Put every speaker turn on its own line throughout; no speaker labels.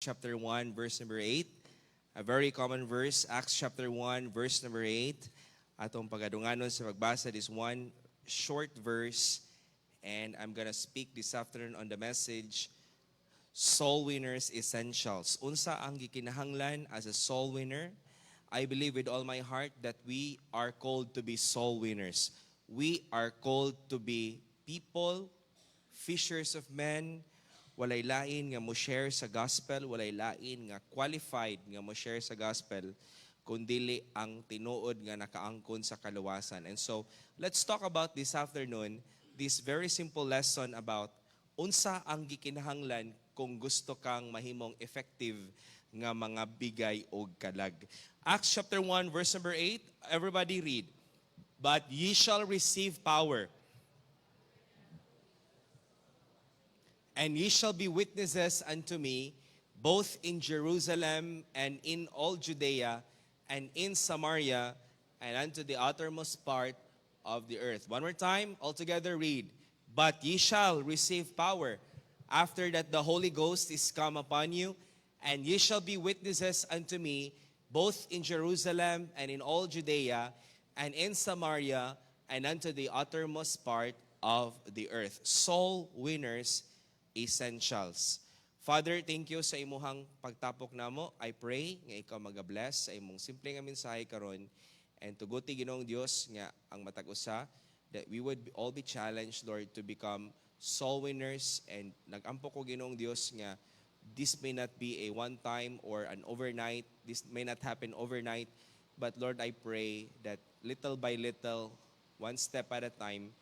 chapter 1, verse number 8. A very common verse, Acts chapter 1, verse number 8. Atong pagadunganon sa pagbasa this one short verse, and I'm gonna speak this afternoon on the message, Soul Winners Essentials. Unsa ang gikinahanglan as a soul winner? I believe with all my heart that we are called to be soul winners. We are called to be people, fishers of men. Walay lain nga mo share sa gospel, walay lain nga qualified nga mo share sa gospel, kundili ang tinuod nga nakaangkon sa kaluwasan. And so, let's talk about this afternoon, this very simple lesson about unsa ang gikinahanglan kung gusto kang mahimong effective nga mga bigay o kalag. Acts chapter 1, verse number 8, everybody read. But ye shall receive power, and ye shall be witnesses unto me, both in Jerusalem and in all Judea and in Samaria and unto the uttermost part of the earth. One more time, all together read. But ye shall receive power after that the Holy Ghost is come upon you, and ye shall be witnesses unto me, both in Jerusalem and in all Judea and in Samaria and unto the uttermost part of the earth. Soul winners essentials. Father, thank you sa imuhang pagtapok namo. I pray nga ikaw mag-bless sa imong simple nga mensahe karon, and tuguti Ginoong Dios nga ang matag usa that we would all be challenged, Lord, to become soul winners. And nagampo ko Ginoong Dios nga this may not be a one time or an overnight. This may not happen overnight, but Lord, I pray that little by little, one step at a time,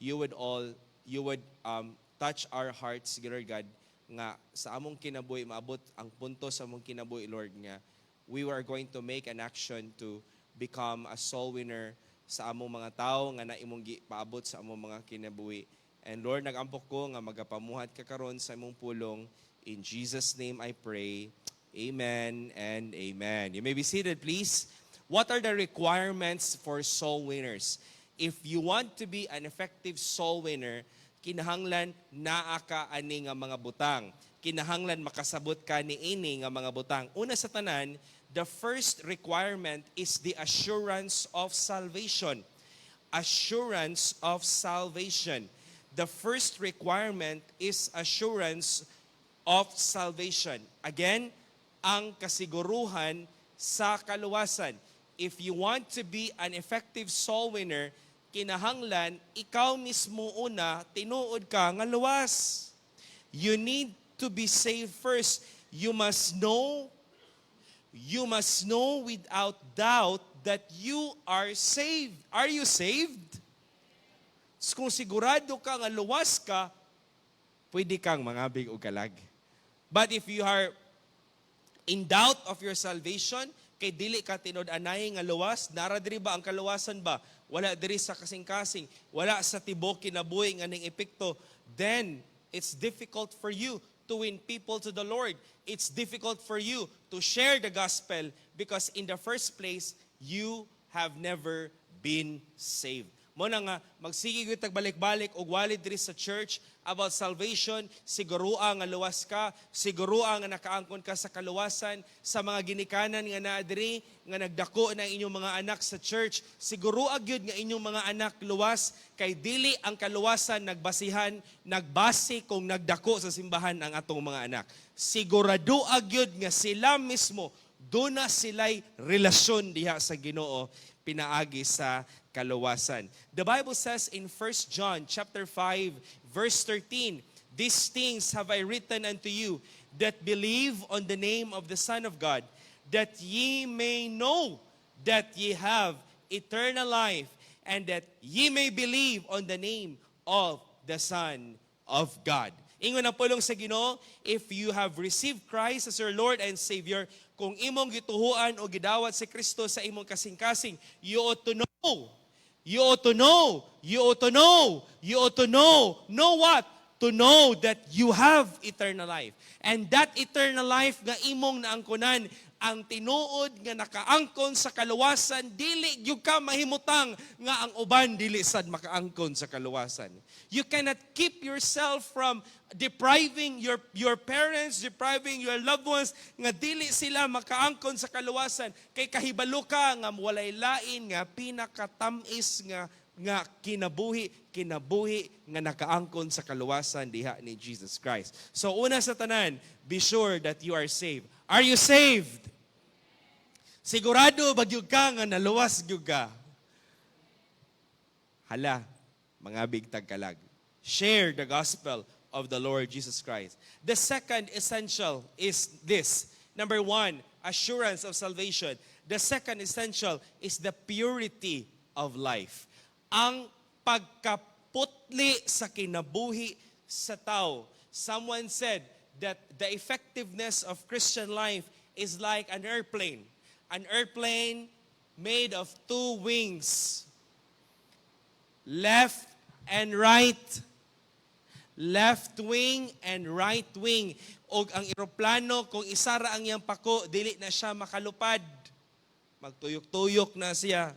you would touch our hearts, Lord God, nga sa among kinabuhi, maabot ang punto sa among kinabuhi, Lord, nga we are going to make an action to become a soul winner sa among mga tao nga na imong paabot sa among mga kinabuhi. And Lord, nagampok ko nga magapamuhat ka karon sa imong pulong. In Jesus' name I pray. Amen and amen. You may be seated, please. What are the requirements for soul winners? If you want to be an effective soul winner, kinahanglan naa ka ani nga mga butang. Kinahanglan makasabot ka ni ini nga mga butang. Una sa tanan, the first requirement is the assurance of salvation. Assurance of salvation. The first requirement is assurance of salvation. Again, ang kasiguruhan sa kaluwasan. If you want to be an effective soul winner, kinahanglan, ikaw mismo una, tinuod ka nga luwas. You need to be saved first. You must know without doubt that you are saved. Are you saved? Kung sigurado ka nga luwas ka, pwede kang mangabig o kalag. But if you are in doubt of your salvation, kay dili ka tinud-anay nga luwas, nara diri ba ang kaluwasan ba? Wala diri sa kasing-kasing, wala sa tibok kinabuhi nga ning epekto, then it's difficult for you to win people to the Lord. It's difficult for you to share the gospel because in the first place, you have never been saved. Mo na nga, magsige gyud tag balik-balik og walid diri sa church about salvation, sigurua nga luwas ka, sigurua nga nakaangkon ka sa kaluwasan, sa mga ginikanan nga naa diri nga nagdako na inyong mga anak sa church, sigurua gyud nga inyong mga anak luwas, kay dili ang kaluwasan nagbase kung nagdako sa simbahan ang atong mga anak. Sigurado gyud nga sila mismo duna sila'y relasyon diha sa Ginoo pinaagi sa kaluwasan. The Bible says in 1 John chapter 5 verse 13, these things have I written unto you that believe on the name of the Son of God, that ye may know that ye have eternal life, and that ye may believe on the name of the Son of God. Ingon ang pulong sa Ginoo, if you have received Christ as your Lord and Savior, kung imong gituhuan o gidawat si Kristo sa imong kasing-kasing, you ought to know. You ought to know. You ought to know. You ought to know. Know what? To know that you have eternal life. And that eternal life nga imong naangkunan ang tinuod nga nakaangkon sa kaluwasan, dili gyud ka mahimutang nga ang uban dili sad makaangkon sa kaluwasan. You cannot keep yourself from depriving your parents, depriving your loved ones nga dili sila makaangkon sa kaluwasan. Kay kahibalo ka nga walay lain nga pinakatamis nga kinabuhi nga nakaangkon sa kaluwasan diha ni Jesus Christ. So una sa tanan, be sure that you are saved. Are you saved? Sigurado ba gyud ka nga naluwas gyud ka? Hala, mga big tagkalag. Share the gospel of the Lord Jesus Christ. The second essential is this. Number 1, assurance of salvation. The second essential is the purity of life. Ang pagkaputli sa kinabuhi sa tao. Someone said that the effectiveness of Christian life is like an airplane. An airplane made of 2 wings. Left and right. Left wing and right wing. O ang eroplano, kung isara ang iyang pako, dili na siya makalupad. Magtuyok-tuyok na siya.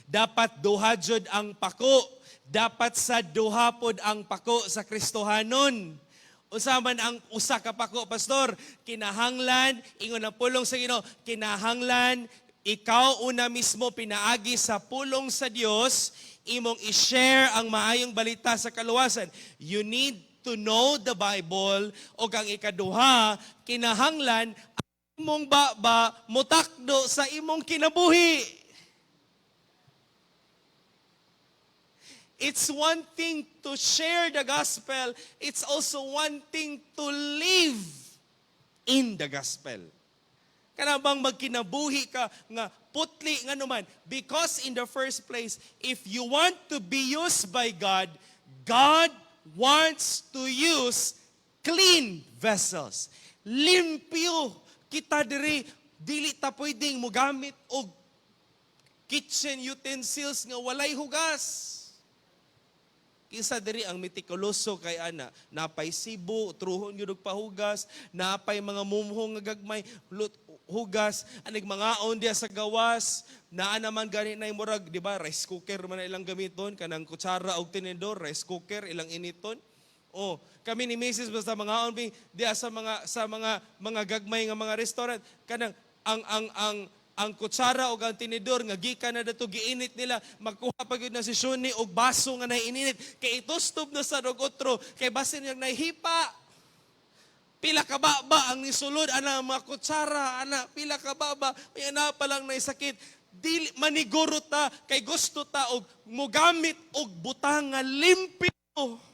Dapat duhajod ang pako. Dapat sa duhapod ang pako sa Kristohanon. Unsa man ang usa ka pako, pastor? Kinahanglan, ingon ang pulong sa Ginoo, kinahanglan ikaw una mismo pinaagi sa pulong sa Dios, imong i-share ang maayong balita sa kaluwasan. You need to know the Bible, o kang ikaduha, kinahanglan ang imong baba mutakdo sa imong kinabuhi. It's one thing to share the gospel. It's also one thing to live in the gospel. Kana bang magkinabuhi ka nga putli nga naman? Because in the first place, if you want to be used by God, God wants to use clean vessels. Limpyo kita diri, dili ta pwedeng mogamit og kitchen utensils nga walay hugas. Kinsa diri ang mitikuloso kay ana, napay sibo, truhon gyud og pahugas, napay mga mumhong nga gagmay hugas, anig mga on dia sa gawas, naa naman gani na murag, di ba, rice cooker man ilang gamiton, kanang kutsara og tinidor, rice cooker ilang initon. Oh, kami ni Mrs. basta mga on dia sa mga gagmay nga mga restaurant, kanang ang kutsara o ang tinidor nga gikan na dato giinit nila, magkuha pa gyud na si Shuni og baso nga naiinit kay itostob na sa rogotro kay basin yang nahipa. Pila ka ba ang nisulod ana mga kutsara ana, pila ka ba may ana pa lang naisakit. Dili maniguro ta kay gusto ta og mogamit og butang nga limpyo.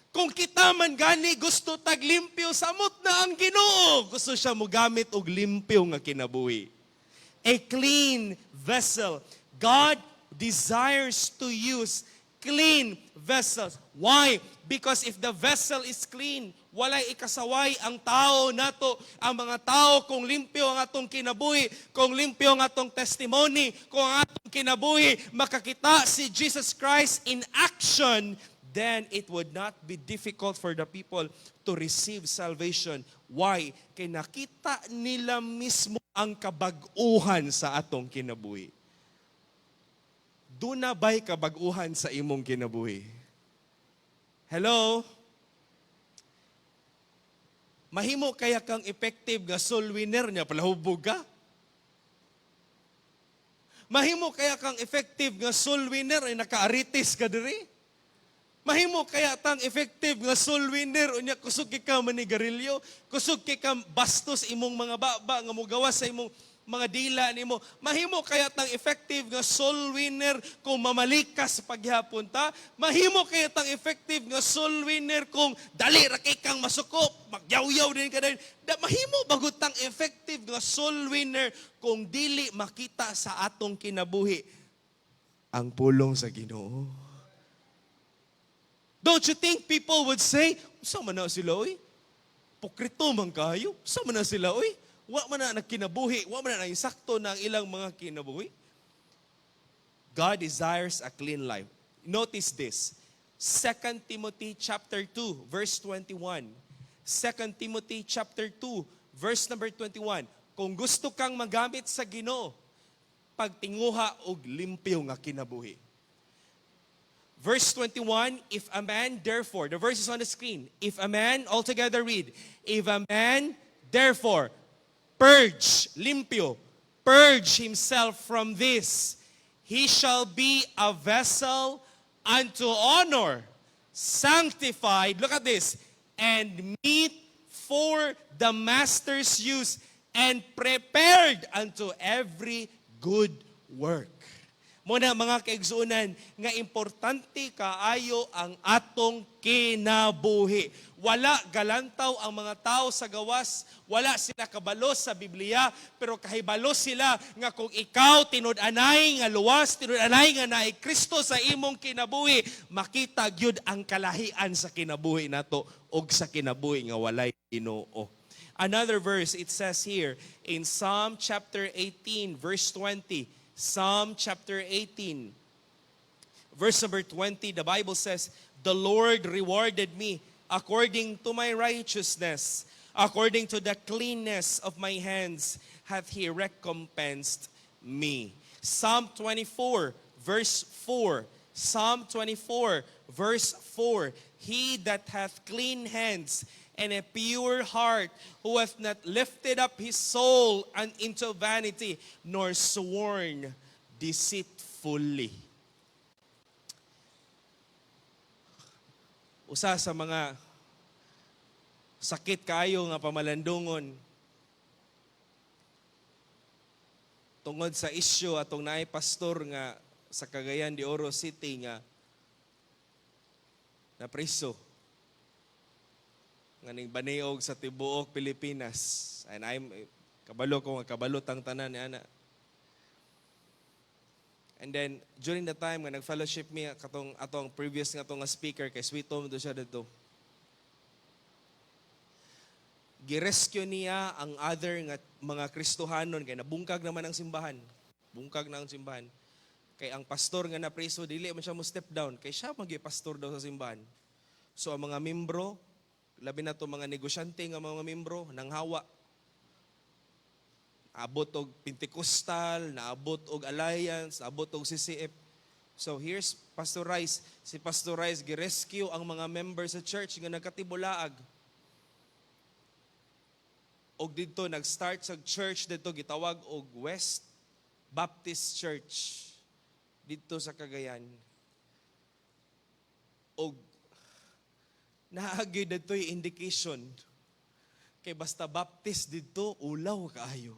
Kung kita man gani gusto tag limpyo, samot na ang Ginoo. Gusto siya mogamit og limpyo nga kinabuhi. A clean vessel. God desires to use clean vessels. Why? Because if the vessel is clean, walay ikasaway ang tao nato. Ang mga tao kung limpyo ang atong kinabuhi, kung limpyo ang atong testimony, kung ang atong kinabuhi makakita si Jesus Christ in action, then it would not be difficult for the people to receive salvation. Why? Kaya nakita nila mismo ang kabag-uhan sa atong kinabuhi. Doon na ba'y kabag-uhan sa imong kinabuhi? Hello? Mahimo kaya kang effective nga soul winner niya, palahubog ka? Mahimo kaya kang effective nga soul winner ay naka-aritis ka diri? Mahimo kaya tang effective nga soul winner unya kusog ka manigarilyo, kusog ka bastos imong mga baba nga mogawas sa imong mga dila nimo. Mahimo kaya tang effective nga soul winner kung mamalikas paghapon ta. Mahimo kaya tang effective nga soul winner kung dali ra kay kang masukop, magyaw-yaw din ka din. Mahimo bago tang effective nga soul winner kung dili makita sa atong kinabuhi ang pulong sa Ginoo. Don't you think people would say, sama na sila, oy? Pokrito man kayo. Sama na sila, oy? Wa man na nagkinabuhi. Wa man na insakto na ang ilang mga kinabuhi. God desires a clean life. Notice this. 2 Timothy chapter 2, verse 21. 2 Timothy chapter 2, verse number 21. Kung gusto kang magamit sa Ginoo, pagtinguha og limpyo nga kinabuhi. Verse 21, if a man therefore, the verse is on the screen, if a man, all together read, if a man therefore purge, limpyo, purge himself from this, he shall be a vessel unto honor, sanctified, look at this, and meet for the master's use, and prepared unto every good work. Muna mga kaigsuunan, nga importante kaayo ang atong kinabuhi. Wala galantaw ang mga tao sa gawas, wala sila kabalo sa Biblia, pero kahibalo sila nga kung ikaw tinud-anay nga luwas, tinud-anay nga naay Kristo sa imong kinabuhi, makita gyud ang kalahian sa kinabuhi nato og sa kinabuhi nga walay Ginoo. Another verse, it says here in Psalm chapter 18, verse 20, Psalm chapter 18, verse number 20, the Bible says, the Lord rewarded me according to my righteousness, according to the cleanness of my hands hath He recompensed me. Psalm 24, verse 4, Psalm 24, verse 4, he that hath clean hands and a pure heart, who hath not lifted up his soul into vanity, nor sworn deceitfully. Usa sa mga sakit kaayo nga pamalandungon tungod sa isyu atong naay pastor nga sa Cagayan de Oro City nga na preso nga ning baniog sa tibuok Pilipinas. And I'm kabalo ko nga kabalo tang tanan ni ana. And then during the time nga nag-fellowship mi atong previous nga atong speaker kay Sweet Tom do siya dito. Girescue niya ang other nga mga Kristohanon kay nabungkag naman ang simbahan. Bungkag na ang simbahan. Kay ang pastor nga na preso dili man siya mo step down kay siya magi-pastor daw sa simbahan. So ang mga membro, labi na to mga negosyante nga mga membro, nang hawa. Abot og Pentecostal, naabot og Alliance, abot og CCF. So here's Pastor Rice. Si Pastor Rice gi-rescue ang mga members sa church nga nagkatibulaag. Og dito nag-start sa church dito gitawag og West Baptist Church dito sa Cagayan. Og naagi dito'y indication kay basta Baptist dito, ulaw kaayo.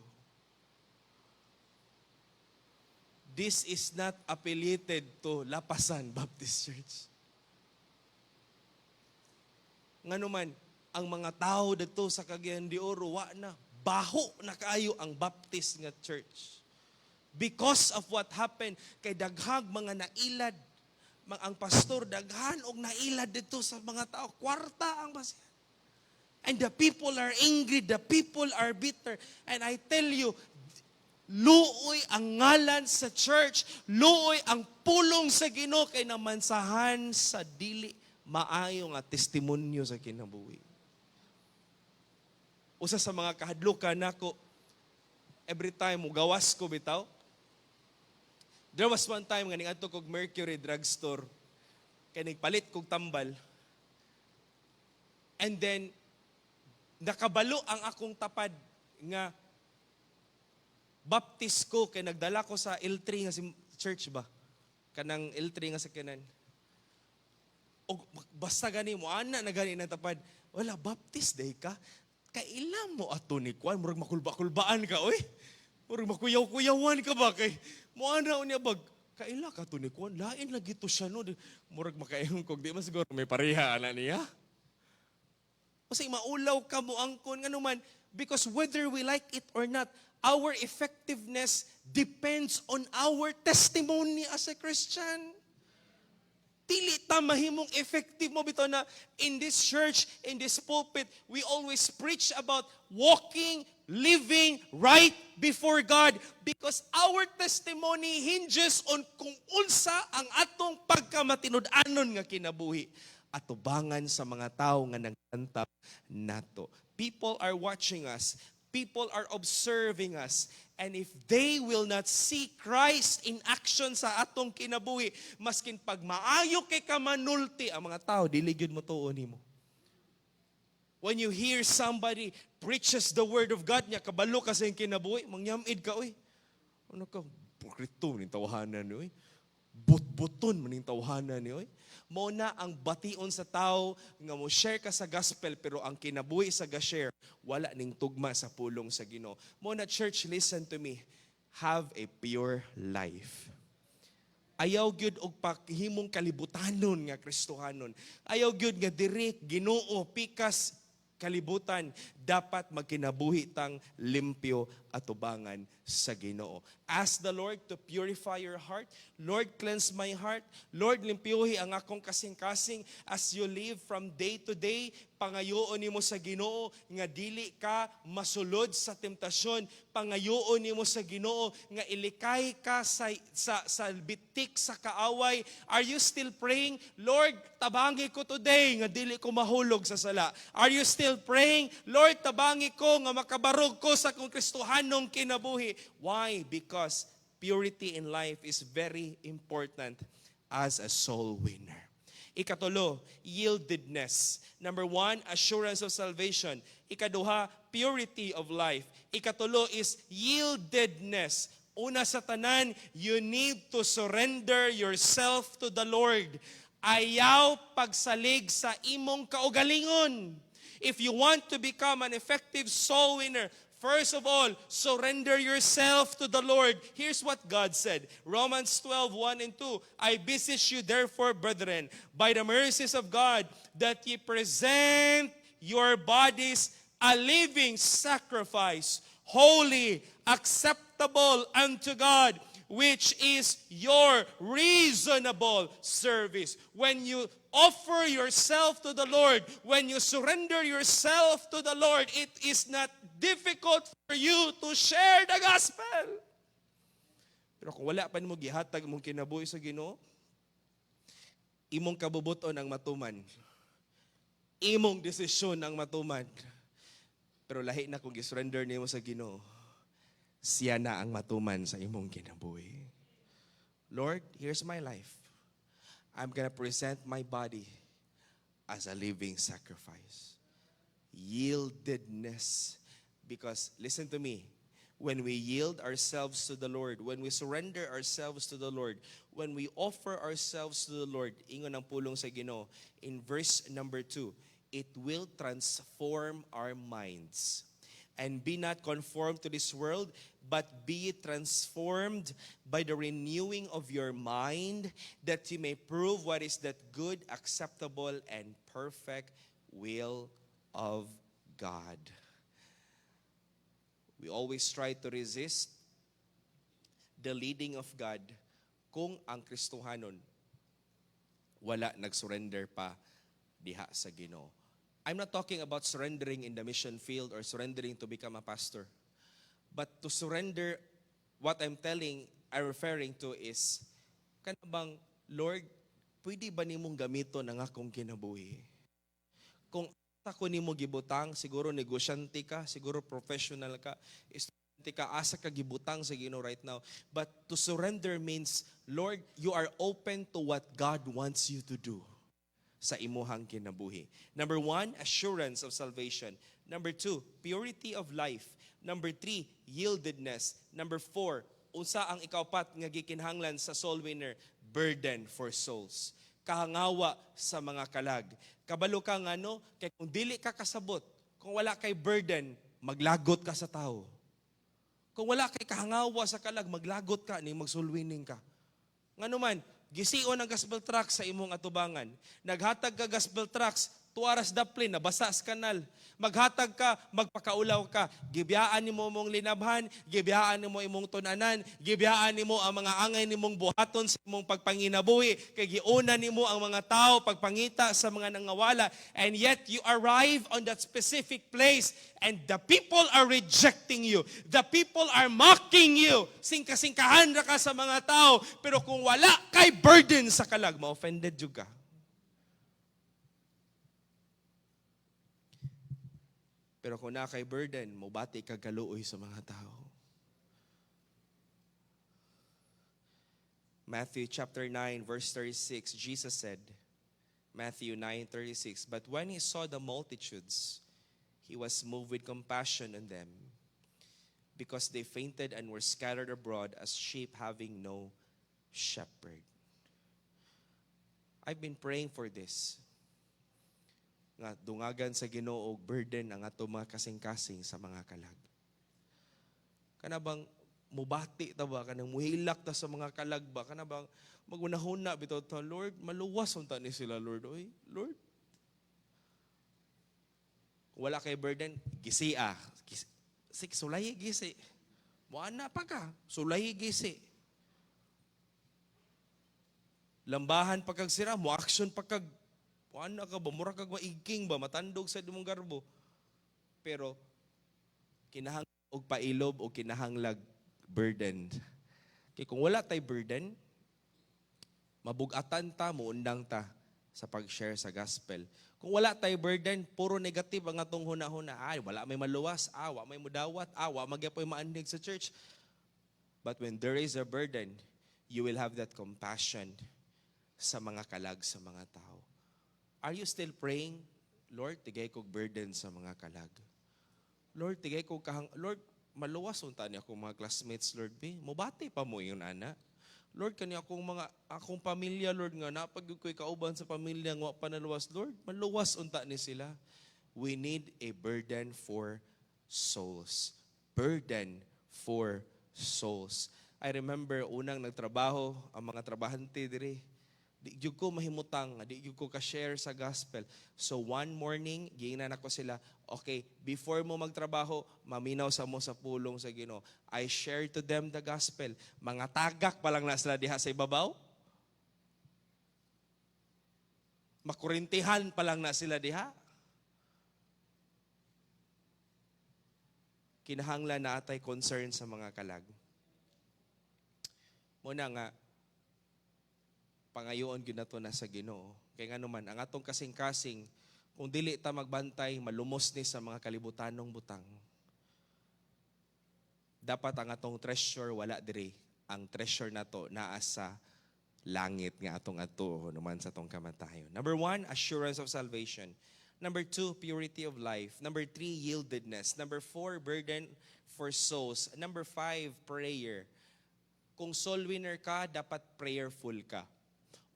This is not affiliated to Lapasan Baptist Church. Nganuman, ang mga tao dito sa Cagayan de Oro, wa na, baho na kaayo ang Baptist nga church. Because of what happened, kay daghag mga nailad, ang pastor daghan og nailad dito sa mga tao, kwarta ang basihan. And the people are angry, the people are bitter. And I tell you, luoy ang ngalan sa church, luoy ang pulong sa Ginoo kay namansahan sa dili maayo nga testimonyo sa kinabuhi. Usa sa mga kahadlukan nako, every time mugawas ko bitaw, there was one time nga niadto kog Mercury drugstore kay nagpalit kog tambal. And then nakabalo ang akong tapad nga baptist ko kay nagdala ko sa L3 nga church ba. Kanang L3 nga sakyanan. O basta gani mo ana na gani nang tapad. Wala baptist day ka. Kailan mo ato ni Kwan murag makulba-kulbaan ka oy. Murag makuyaw-kuyawan ka ba kay mo ana unya bag kaila ka to ni Kwan lain lagi to siya no murag makaingon kog di man siguro may pareha ana niya. Kasi maulaw ka mo angkon nganuman because whether we like it or not, our effectiveness depends on our testimony as a Christian. Dili ta mahimong effective mo bitaw na in this church, in this pulpit, we always preach about walking, living right before God because our testimony hinges on kung unsa ang atong pagkamatinud-anon nga kinabuhi. atubangan sa mga tao nga nagtantap nato. People are watching us. People are observing us. And if they will not see Christ in action sa atong kinabuhi, maskin pag maayo kay ka manulti, ang mga tao, dili gyud mo tuon nimo. When you hear somebody preaches the word of God, niya kabalo ka sa iyong kinabuhi, mangyamid ka, oy. Ano ka? Pukrito, maning tawahanan ni, oy. But-buton, maning tawahanan ni, oy. Mo na ang bation sa tao nga mo share ka sa gospel pero ang kinabuhi sa ga-share wala ning tugma sa pulong sa Ginoo. Mo na church, listen to me. Have a pure life. Ayaw gyud og paghimong kalibutanon nga Kristohanon. Ayaw gyud nga diri Ginoo pikas kalibutan, dapat magkinabuhi tang limpyo at tubangan sa Ginoo. Ask the Lord to purify your heart. Lord, cleanse my heart. Lord, limpyuhi ang akong kasing-kasing as you live from day to day. Pangayoon nimo sa Ginoo nga dili ka masulod sa temptasyon. Pangayoon nimo sa Ginoo nga ilikay ka sa bitik sa kaaway. Are you still praying? Lord, tabangi ko today nga dili ko mahulog sa sala. Are you still praying? Lord, tabangi ko nga makabarog ko sa kong Kristohanong kinabuhi. Why? Because purity in life is very important as a soul winner. Ikatulo, yieldedness. Number 1, assurance of salvation. Ikaduha, purity of life. Ikatulo is yieldedness. Una sa tanan, you need to surrender yourself to the Lord. Ayaw pagsalig sa imong kaugalingon. If you want to become an effective soul winner, first of all, surrender yourself to the Lord. Here's what God said. Romans 12:1 and 2. I beseech you therefore, brethren, by the mercies of God, that ye present your bodies a living sacrifice, holy, acceptable unto God, which is your reasonable service. When you offer yourself to the Lord, when you surrender yourself to the Lord, it is not difficult for you to share the gospel. Pero kung wala pa nimo gihatag mong kinabuhi sa Ginoo, imong kabubuton ang matuman. Imong desisyon ang matuman. Pero lahi na kung gisurrender nimo sa Ginoo, siya na ang matuman sa imong kinabuhi. Lord, here's my life. I'm gonna present my body as a living sacrifice. Yieldedness. Because, listen to me, when we yield ourselves to the Lord, when we surrender ourselves to the Lord, when we offer ourselves to the Lord, ingon ang pulong sa Ginoo, in verse number 2, it will transform our minds. And be not conformed to this world, but be transformed by the renewing of your mind, that you may prove what is that good, acceptable, and perfect will of God. We always try to resist the leading of God kung ang Kristohanon wala nag-surrender pa diha sa Ginoo. I'm not talking about surrendering in the mission field or surrendering to become a pastor. But to surrender, what I'm referring to is, kanabang, Lord, pwede ba nimong gamiton ang akong kinabuhi? Kung ako nimo gibutang, siguro negosyante ka, siguro professional ka, estudyante ka, asa ka gibutang sa Ginoo right now. But to surrender means, Lord, you are open to what God wants you to do sa imuhang kinabuhi. Number 1, assurance of salvation. Number 2, purity of life. Number 3, yieldedness. Number 4, unsa ang ikaapat nga gikinahanglan sa soul winner? Burden for souls. Kahangawa sa mga kalag. Kabalo ka nga no, kay kung dili ka kasabot, kung wala kay burden, maglagot ka sa tao. Kung wala kay kahangawa sa kalag, maglagot ka, ni mag-soul winning ka. Ngano man, gisiyon ang gospel tracts sa imong atubangan. Naghatag ka gospel tracts, 2 oras daplin, nabasa sa kanal. Maghatag ka, magpakaulaw ka. Gibiyaan nimo mong linabhan, gibiyaan nimo imong tunanan, gibiyaan nimo ang mga angay nimong buhaton sa imong pagpanginabuhi, kay giuna nimo ang mga tao pagpangita sa mga nangawala, and yet you arrive on that specific place and the people are rejecting you. The people are mocking you. Singka-singkahan ra ka sa mga tao, pero kung wala kay burden sa kalag, ma-offended jud ka. Pero kung na kay burden, mobati kag kaluoy sa mga tao. Matthew chapter 9, verse 36, Jesus said, Matthew 9:36, but when he saw the multitudes, he was moved with compassion on them, because they fainted and were scattered abroad as sheep having no shepherd. I've been praying for this. Nga dungagan sa Ginoo og burden ang ato mga kasing-kasing sa mga kalag. Kana bang mubati ta ba kanang muhilak ta sa mga kalag ba kana bang magunahuna bitaw ta, Lord, maluwas unta ni sila, Lord. Oy, Lord. Kung wala kay burden, gisia. Sik sulay gisi. Moana pa ka, sulay gisi. Lambahan pagkag sira, mo action pagkag moana ka ba, mura kag maigking ba, matandog sa imong garbo. Pero kinahang og pailob o kinahanglag burdened. Kay kung wala tay burden, mabugatan ta, muundang ta sa pag-share sa gospel. Kung wala tay burden, puro negative ang atong huna-huna. Ay, wala may maluwas, wa may mudawat, wa magyapoy maandig sa church. But when there is a burden, you will have that compassion sa mga kalag, sa mga tao. Are you still praying, Lord, tigay kog burden sa mga kalag? Lord, tigay kog Lord, maluwas unta ni akong mga classmates, Lord, mubati pa mo yun, ana. Lord, kani akong pamilya, Lord, nga napag ko'y kauban sa pamilya nga panaluwas, Lord, maluwas unta ni sila. We need a burden for souls. Burden for souls. I remember unang nagtrabaho ang mga trabahante diri. Di gyud ko mahimutang, di gyud ko ka-share sa gospel. So one morning, giingnan ako sila, okay, before mo magtrabaho, maminaw sa mo sa pulong sa Ginoo. I share to them the gospel. Mga tagak pa lang na sila diha sa ibabaw. Makurintihan pa lang na sila diha. Kinahanglan na atay concern sa mga kalag. Muna nga, pangayoon gyud nato na sa Ginoo. Kay ngano man ang atong kasing-kasing kung dili ta magbantay malumos ni sa mga kalibutanong butang. Dapat ang atong treasure wala diri. Ang treasure nato naa sa langit nga atong ato naman sa atong kamatayon. Number 1, assurance of salvation. Number 2, purity of life. Number 3, yieldedness. Number 4, burden for souls. Number 5, prayer. Kung soul winner ka, dapat prayerful ka.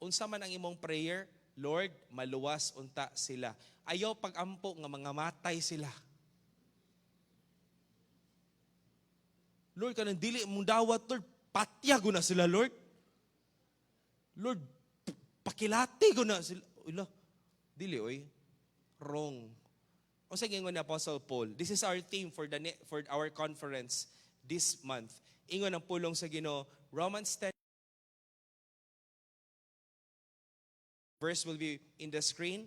Unsa man ang imong prayer, Lord, maluwas unta sila. Ayaw pag-ampo nga mga matay sila. Lord, kanang dili mong dawat, Lord, patya ko na sila, Lord. Lord, pakilati ko na sila. Ula, dili, oy. Wrong. O sa gingon ni Apostle Paul, this is our theme for our conference this month. Ingon ang pulong sa Ginoo, Romans 10, verse will be in the screen.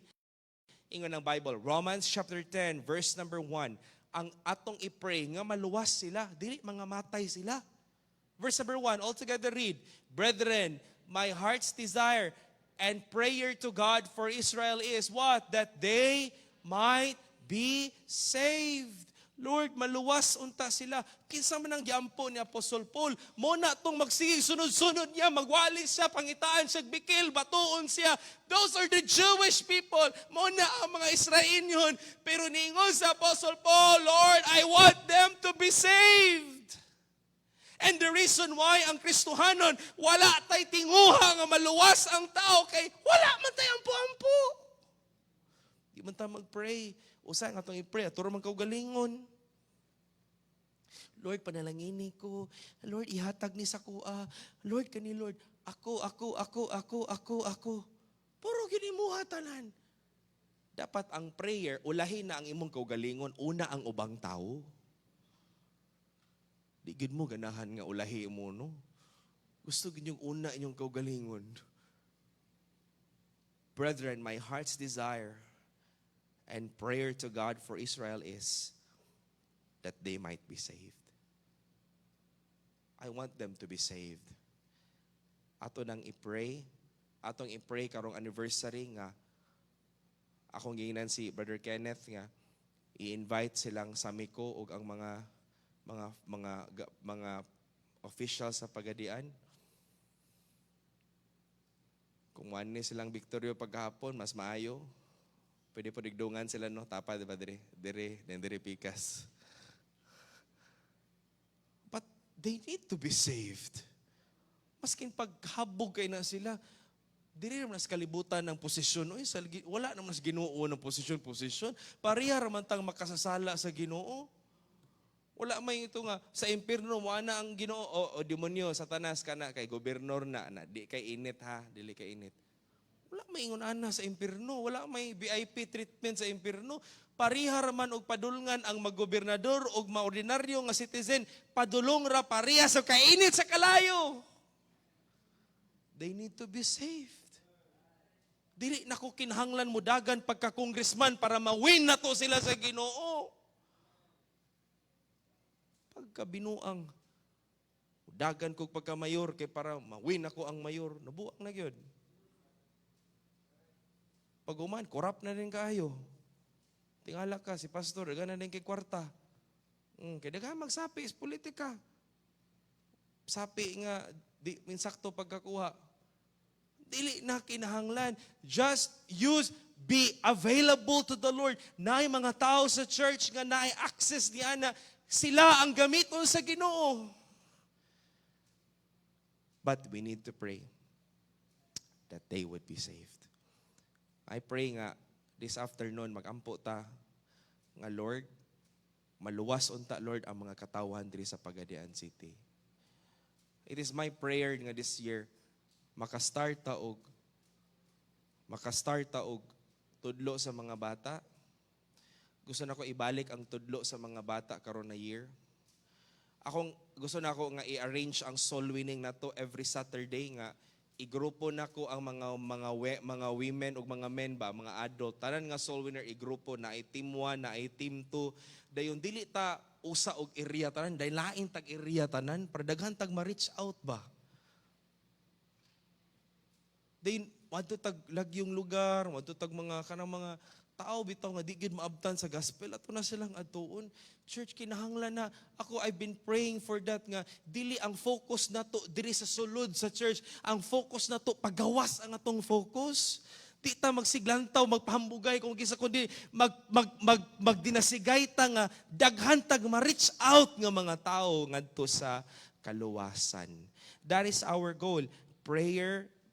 Ingon ng Bible, Romans chapter 10, verse number 1. Ang atong i-pray nga maluwas sila, dili mga matay sila. Verse number 1, all together read, Brethren, my heart's desire and prayer to God for Israel is what? That they might be saved. Lord, maluwas unta sila. Kinsa man ang giampo ni Apostol Paul, mo na tong magsigig sunod-sunod niya, magwali siya, pangitaan siya, bikil, batuon siya. Those are the Jewish people. Mo na ang mga Israelyon. Pero niingon sa Apostol Paul, Lord, I want them to be saved. And the reason why ang Kristohanon, wala tay tinguha nga maluwas ang tao, kay wala man tay ampo-ampo. Di man tayo mag-pray. Usa nga itong i-pray, aturo man kaugalingon. Lord, panalangini ko. Lord, ihatag ni sa kuha. Lord, kani Lord, ako. Puro ginimuha tanan. Dapat ang prayer, ulahin na ang imong kaugalingon, una ang ubang tao. Di gid mo ganahan nga ulahi mo, no? Gusto gid yung una inyong kaugalingon. Brethren, my heart's desire and prayer to God for Israel is that they might be saved. I want them to be saved. Atong i-pray karong anniversary nga akong giingnan si Brother Kenneth nga i-invite silang samiko ug ang mga officials sa pagadian. Kung wani silang Victorio pagkahapon, mas maayo. Pwede po digdungan sila, no? Tapa, diba, dire pikas. But they need to be saved. Maskin paghabog kayo na sila, diri naman sa kalibutan ng posisyon. Wala naman sa Ginoo ng posisyon. Pareha raman tang makasasala sa Ginoo. Wala may ito nga, sa impierno mo ana ang Ginoo, o demonyo, Satanas ka na, kay gobernador na, di kay init ha, dili kay init. Wala may ingon ana sa impierno, wala may VIP treatment sa impierno. Pareha raman og padulngan ang maggobernador og maordinaryo nga citizen, padulong ra pareha sa kainit sa kalayo. They need to be saved. Dili na ko kinahanglan mo dagan pagka-congressman para ma-win na to sila sa Ginoo. Pagkabinuang, dagan ko pagka-mayor kay para ma-win ako ang mayor. Nabuak na yun. Pag uman, corrupt na rin kayo. Tingala ka, si pastor, gana din kay kwarta. Kaya daga magsapi, is politika. Sapi nga, di minsakto pagkakuha. Dili na kinahanglan. Just be available to the Lord. Naay mga tao sa church nga naay access niya na sila ang gamiton sa Ginoo. But we need to pray that they would be saved. I pray nga this afternoon magampo ta nga Lord, maluwas unta Lord ang mga katawhan diri sa Pagadian City. It is my prayer nga this year makastart ta og tudlo sa mga bata. Gusto na ko ibalik ang tudlo sa mga bata karon na year. Gusto na ko nga i-arrange ang soul winning na to every Saturday nga igrupo na ko ang mga women ug mga men ba, mga adult. Tanan nga soul winner igrupo na ay team 1, na ay team 2. Dayon dili ta usa og area tanan, dahil lain tag area tanan para daghan tag ma-reach out ba. Dayon wadto tag lagyong lugar, wadto tag mga kanang mga tao bitaw nga di gid maabtan sa gospel ato na silang adtuon. Church, kinahanglan na ako, I've been praying for that nga dili ang focus nato diri sa sulod sa church, ang focus nato pagawas ang atong focus. Di ta magsiglantaw, magpahambugay kung kisa kundi magdinasigay ta nga daghan tag ma-reach out nga mga tao ngadto sa kaluwasan. That is our goal.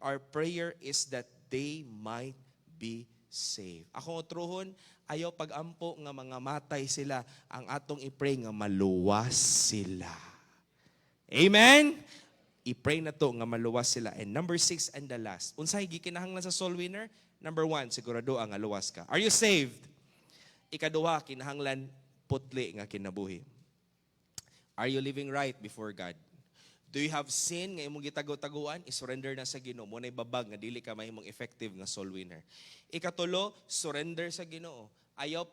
Our prayer is that they might be saved. Ako otruhon, ayaw pag-ampo nga mga matay sila, ang atong i-pray nga maluwas sila. Amen? I-pray na to nga maluwas sila. And number 6 and the last. Unsay gikinahanglan sa soul winner? Number 1, sigurado ang luwas ka. Are you saved? Ikaduha, kinahanglan putli nga kinabuhi. Are you living right before God? Do you have sin nga imong gitago-taguan? I-surrender na sa Ginoo. Munay babag nga dili ka mahimong effective nga soul winner. Ikatulo, surrender sa Ginoo. Ayaw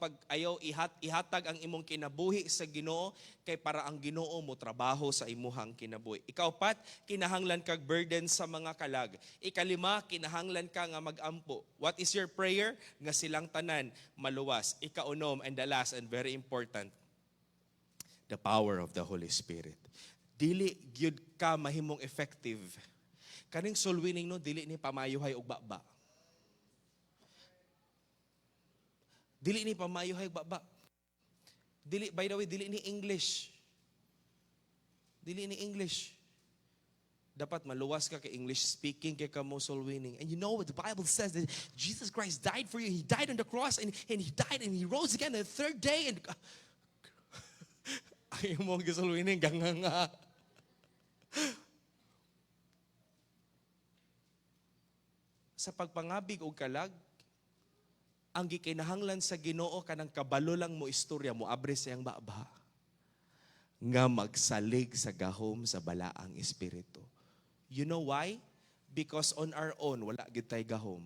ihatag ang imong kinabuhi sa Ginoo kay para ang Ginoo mo trabaho sa imuhang kinabuhi. Ikaapat, kinahanglan kag burden sa mga kalag. Ikalima, kinahanglan ka nga magampo. What is your prayer? Nga silang tanan maluwas. Ikaunom, and the last and very important, the power of the Holy Spirit. Dili gyud ka mahimong effective. Kaning soul winning no, dili ni pamayuhay og baba. Dili ni pamayuhay og baba. Dili, by the way, dili ni English. Dili ni English. Dapat maluwas ka kay English speaking kay kamo soul winning. And you know what the Bible says that Jesus Christ died for you. He died on the cross and he died and he rose again on the third day and ay mo ang soul winning ganganga. Sa pagpangabig og kalag, ang gikinahanglan sa Ginoo kanang kabalo lang mo istorya mo abre sa iyang baba nga magsalig sa gahom sa balaang espiritu. You know why? Because on our own wala gyud tay gahom.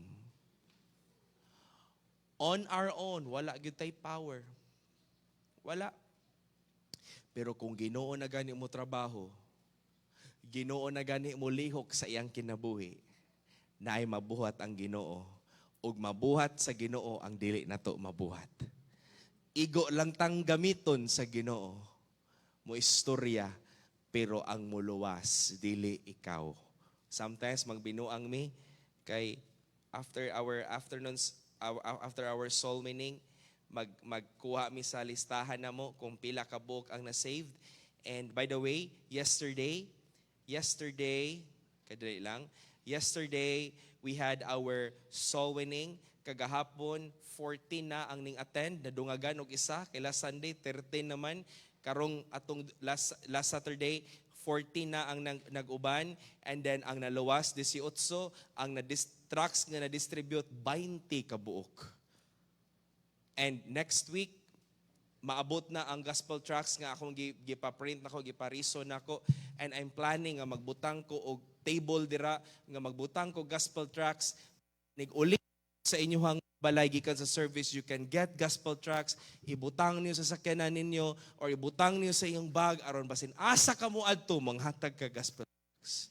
On our own wala gyud tay power. Wala. Pero kung Ginoo na gani mo trabaho, Ginoo na gani mo lihok sa iyang kinabuhi, na ay mabuhat ang Ginoo, ug mabuhat sa Ginoo ang dili nato mabuhat. Igo lang tang gamiton sa Ginoo. Mo istorya, pero ang muluwas, dili ikaw. Sometimes magbinuang mi, kay after our afternoons, after our soul winning, magkuha mi sa listahan na mo kung pila ka buok ang na-saved. And by the way, yesterday, kadali lang, yesterday, we had our soul winning. Kagahapon, 14 na ang ning attend, nadungagan og isa. Kay last Sunday, 13 naman. Karong atong last Saturday, 14 na ang nag-uban. And then ang naluwas, 18. Ang tracks nga na-distribute, 20 kabuok. And next week, maabot na ang gospel tracks nga akong gipaprint nako, gipariso nako. And I'm planning nga magbutang ko og table dira, nga magbutang ko gospel tracks. Nig-uli sa inyong balay gikan sa service, you can get gospel tracts, ibutang niyo sa sakyanan ninyo or ibutang niyo sa iyong bag aron basin asa ka mo adto manghatag ka gospel tracts.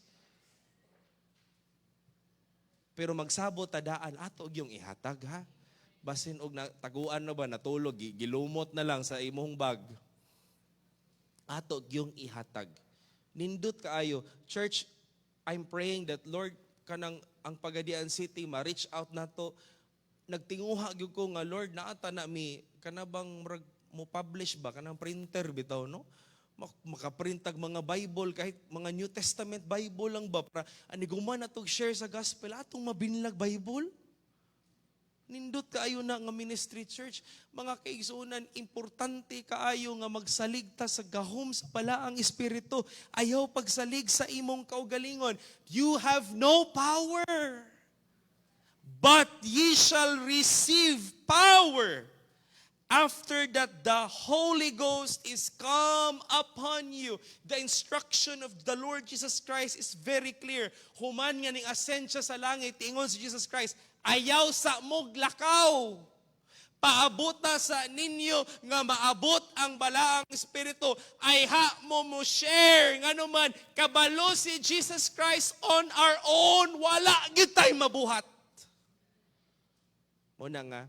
Pero magsabot tadaan ato og yung ihatag ha. Basin og taguan na ba natulog gilumot na lang sa imong bag. Ato og yung ihatag. Nindot kaayo. Church, I'm praying that Lord kanang ang Pagadian City ma-reach out nato. Nagtinguha gyud ko nga Lord naata na mi kanabang mo publish ba kanang printer bitaw no, makaprintag mga Bible kahit mga New Testament Bible lang ba para ani guman atong share sa gospel atong mabinlag Bible. Nindot kaayo na nga ministry church, mga kaigsunan, importante kaayo nga magsalig ta sa gahom sa balaang espiritu. Ayaw pagsalig sa imong kaugalingon. You have no power, but ye shall receive power after that the Holy Ghost is come upon you. The instruction of the Lord Jesus Christ is very clear. Human nga ning asensya sa langit, ingon si Jesus Christ, ayaw sa moglakaw. Paabot na sa ninyo nga maabot ang balaang espiritu. Ay mo share. Nga naman, kabalo si Jesus Christ on our own. Wala gitay mabuhat. Muna nga,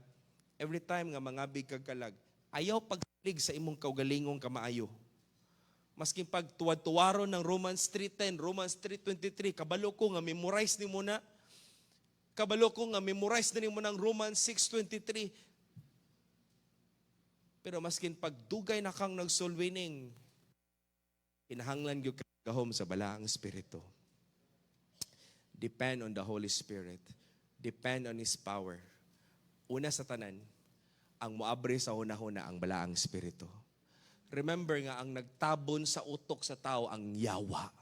every time nga mangabig kagkalag, ayaw pagsalig sa imong kaugalingong kamaayo. Masking pag tuwad-tuwaron ng Romans 3:10, Romans 3:23, kabalo ko nga memorize ni mo na. Kabalo ko nga memorize na mo ng Romans 6:23. Pero maskin pagdugay na kang nag-soul winning, inahanglan gyud ka gahom sa balaang espiritu. Depend on the Holy Spirit. Depend on His power. Una sa tanan, ang moabre sa hunahuna ang balaang espiritu. Remember nga, ang nagtabon sa utok sa tao, ang yawa.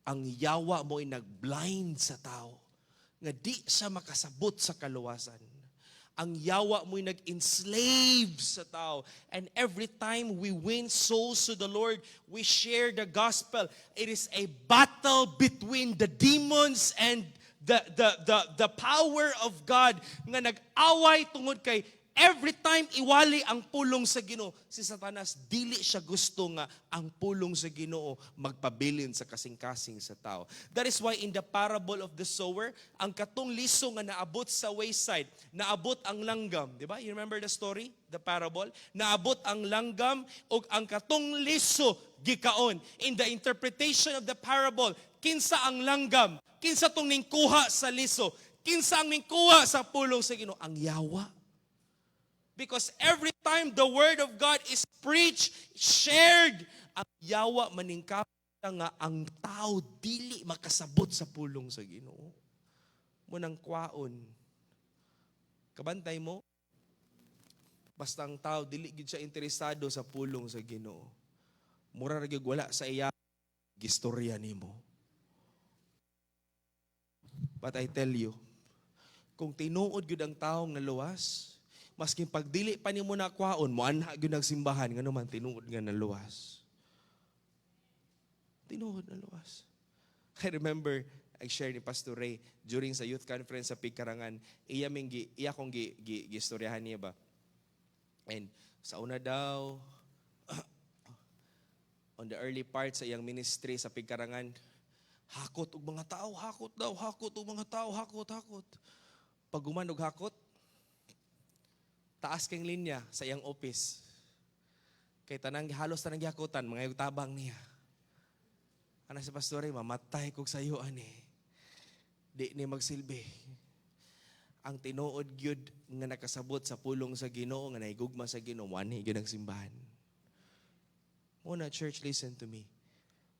Ang yawa mo'y nag-blind sa tao. Nga di siya makasabot sa kaluwasan. Ang yawa mo'y nag-enslave sa tao. And every time we win souls to the Lord, we share the gospel. It is a battle between the demons and the power of God nga nag-away tungod kay every time iwali ang pulong sa Ginoo, si Satanas dili siya gusto nga ang pulong sa Ginoo magpabilin sa kasing-kasing sa tao. That is why in the parable of the sower, ang katong liso nga naabot sa wayside, naabot ang langgam, di ba? You remember the story, the parable? Naabot ang langgam ug ang katong liso gikaon. In the interpretation of the parable, kinsa ang langgam? Kinsa tong ningkuha sa liso? Kinsa ang ningkuha sa pulong sa Ginoo? Ang yawa. Because every time the word of God is preached, shared, ang yawa maningkap nga ang tao dili makasabot sa pulong sa Ginoo. Munang kwaon. Kabantay mo, basta ang tao dili gid siya interesado sa pulong sa Ginoo. Mura ra gyud wala sa iya gistorya nimo. But I tell you, kung tinuod gyud ang taong naluwas, maski pagdili pa nimo na kwaon, mo anha gyud nagsimbahan ngano man tinuod nga naluwas. Tinuod na luwas. I remember I shared ni Pastor Ray during sa youth conference sa Pigkarangan, iya kong gistoryahan niya ba. And sa una daw on the early part sa iyang ministry sa Pigkarangan, hakot og mga tao, hakot og mga tao, hakot. Pag guman og hakot, taas kang linya sa iyang office. Kay halos tanang gihakutan, mga tabang niya. Ano si pastor, mamatay kog sayo ani. Di ni magsilbi. Ang tinuod gyud nga nakasabot sa pulong sa Ginoo nga naigugma sa Ginoo, wani gyud ang simbahan. Muna church, listen to me.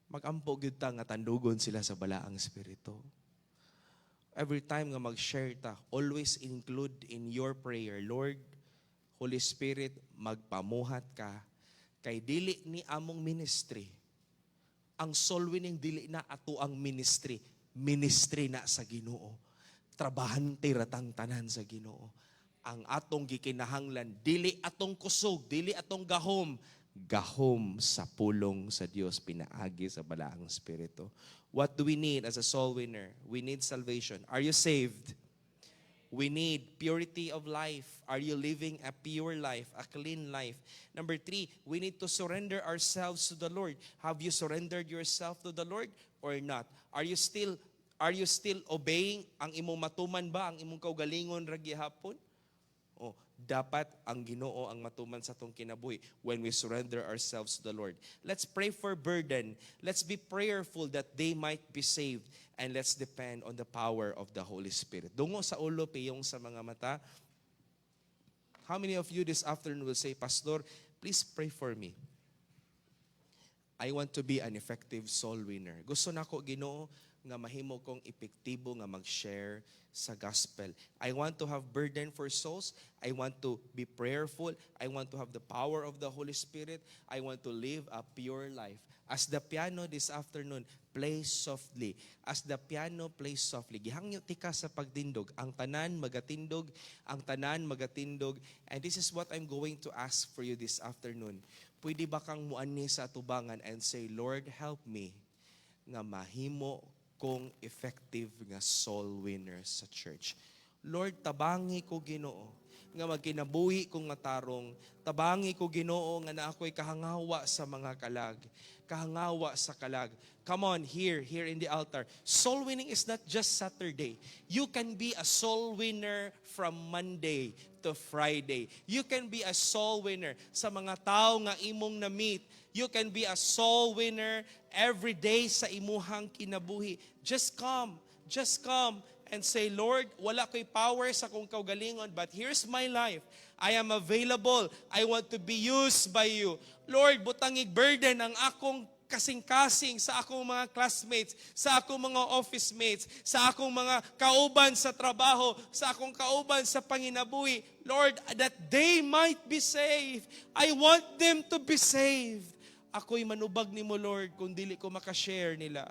Magampo gyud ta nga tandugon sila sa balaang espiritu. Every time nga mag-share ta, always include in your prayer, Lord, Holy Spirit, magpamuhat ka kay dili ni among ministry. Ang soul winning dili na ato ang ministry. Ministry na sa Ginoo. Trabahante ratang tanan sa Ginoo. Ang atong gikinahanglan dili atong kusog, dili atong gahom, gahom sa pulong sa Dios pinaagi sa balaang espiritu. What do we need as a soul winner? We need salvation. Are you saved? We need purity of life. Are you living a pure life, a clean life? Number 3, we need to surrender ourselves to the Lord. Have you surrendered yourself to the Lord or not? Are you still obeying? Ang imong matuman ba? Ang imong kaugalingon ra gihapon? Oh, dapat ang Ginoo ang matuman sa tong kinabuhi when we surrender ourselves to the Lord. Let's pray for burden. Let's be prayerful that they might be saved. And let's depend on the power of the Holy Spirit. Dungo sa ulo, piyong sa mga mata. How many of you this afternoon will say, Pastor, please pray for me. I want to be an effective soul winner. Gusto nako Ginoo nga mahimo kong epektibo nga mag-share sa gospel. I want to have burden for souls. I want to be prayerful. I want to have the power of the Holy Spirit. I want to live a pure life. As the piano this afternoon, play softly. As the piano plays softly, gihangyo tika sa pagtindog. Ang tanan magatindog, ang tanan magatindog. And this is what I'm going to ask for you this afternoon. Pwede ba kang muani sa atubangan and say, Lord, help me nga mahimo kong effective nga soul winner sa church. Lord, tabangi ko Ginoo nga magkinabuhi kong matarong. Tabangi ko Ginoo nga na ako'y kahangawa sa mga kalag. Kahangawa sa kalag. Come on, here in the altar. Soul winning is not just Saturday. You can be a soul winner from Monday to Friday. You can be a soul winner sa mga tao nga imong na-meet. You can be a soul winner every day sa imuhang kinabuhi. Just come and say, Lord, wala ko'y power sa kong kaugalingon, but here's my life. I am available. I want to be used by you. Lord, butangig burden ang akong kasing-kasing sa akong mga classmates, sa akong mga office mates, sa akong mga kauban sa trabaho, sa akong kauban sa panginabuhi. Lord, that they might be saved. I want them to be saved. Ako'y manubag nimo, Lord, kung dili ko makashare nila.